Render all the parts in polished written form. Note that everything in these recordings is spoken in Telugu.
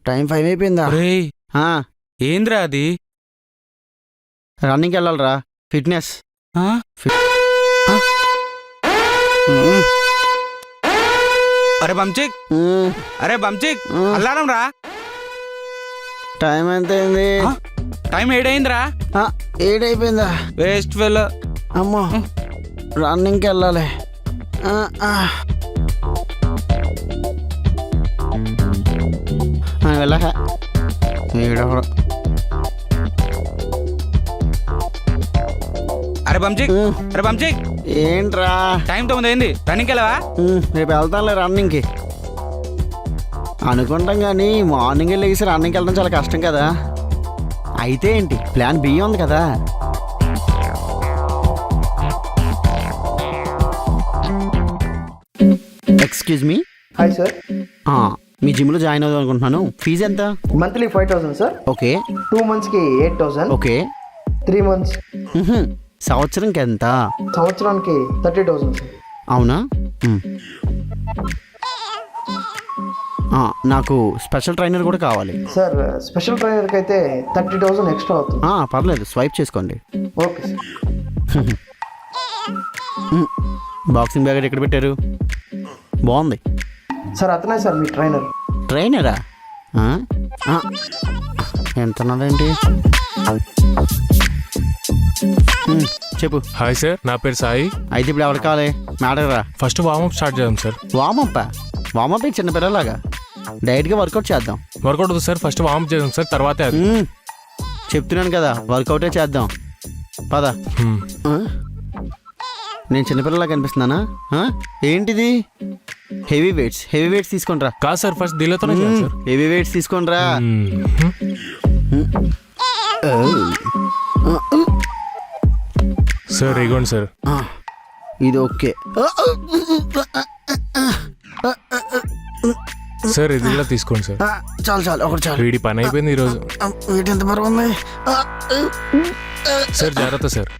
టైం 5 అయిపోయిందా? ఏంద్రా అది? రన్నింగ్కి వెళ్ళాలరా, ఫిట్నెస్. అరే బంచిక్, అరే బంచిక్, అల్లారం రా. టైం ఎంత అయింది? టైం 7 అయిందిరా. 7 అయిపోయిందా? Waste fellow. అమ్మో, రన్నింగ్కి వెళ్ళాలి. వెళ్ళక ఈడొకడు. అరే బంచిక్, అరే బంచిక్, ఏంట్రా? టైం 9 అయింది, రన్నింగ్కి వెళ్ళవా? రేపు వెళ్తానులే రన్నింగ్కి అనుకుంటాం, కానీ మార్నింగ్ వెళ్ళేసి రన్నింగ్కి వెళ్ళడం చాలా కష్టం కదా. అయితే ఏంటి, ప్లాన్ బి ఉంది కదా. Excuse me. Hi sir. మీ జిమ్లో జాయిన్ అవుదాం అనుకుంటున్నాను. ఫీజు ఎంత? Monthly 5,000 sir. ఓకే. 2 monthsకి 8,000. ఓకే. 3 months. సంవత్సరంకి ఎంత? సంవత్సరానికి 30,000 సార్. అవునా? నాకు స్పెషల్ ట్రైనర్ కూడా కావాలి సార్. స్పెషల్ ట్రైనర్కి అయితే 30,000 ఎక్స్ట్రా అవుతుంది. పర్లేదు, స్వైప్ చేసుకోండి. Okay sir. బాక్సింగ్ బ్యాగ్ ఎక్కడ పెట్టారు? బాగుంది సార్. అతనే సార్ మీ ట్రైనర్. ట్రైనరా? ఎంత ఉన్నాడండి? చెప్పు. హాయ్ సార్, నా పేరు సాయి. అయితే ఇప్పుడు ఎవరు కావాలి? మ్యాడరా. ఫస్ట్ వార్మప్ స్టార్ట్ చేద్దాం సార్. వామప్ చిన్న పిల్లలాగా డైరెక్ట్గా వర్కౌట్ చేద్దాం. వర్కౌట్ అవుతుంది సార్, ఫస్ట్ వార్మప్ చేద్దాం సార్, తర్వాత చెప్తున్నాను కదా, వర్కౌటే చేద్దాం. పద. నేను చిన్నపిల్లలా కనిపిస్తున్నానా? ఏంటిది? హెవీ వెయిట్స్ తీసుకోండిరా. కాదు సార్, ఫస్ట్ దీనితోనే చేయాలి సార్. హెవీ వెయిట్స్ తీసుకోండిరా. సార్ ఇగోండి సార్. ఇది ఓకే సార్, ఇది కూడా తీసుకోండి సార్. చాలు ఒకటి చాలు. వీడి పని అయిపోయింది ఈరోజు. వీటి ఎంత బరువు ఉంది? సార్ జాగ్రత్త సార్.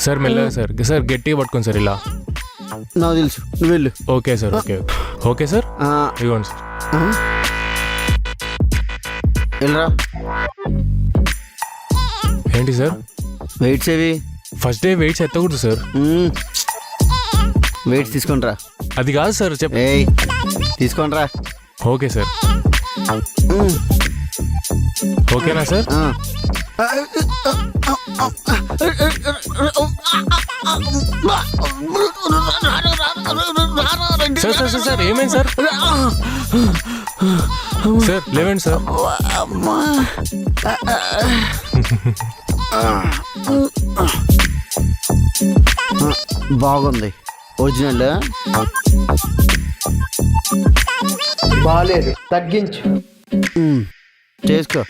సార్ మెల్లగా సార్. సార్ గట్టిగా పట్టుకోండి సార్, ఇలా. నాకు తెలుసు, నువ్వు వెళ్ళు. Okay sir. Okay okay sir, ఇవ్వండి సార్. వెళ్ళరా. ఏంటి సార్ వెయిట్స్ ఏవి? ఫస్ట్ డే వెయిట్స్ ఎత్తకూడదు సార్. వెయిట్స్ తీసుకోండిరా. అది కాదు సార్, తీసుకోండిరా. Okay sir. ఓకేనా sir? Sir sir sir sir ఏమైంది సార్? సార్ లేవండి సార్. బాగుంది. ఒరిజినల్ బాగాలేదు, తగ్గించు. చేసుకో.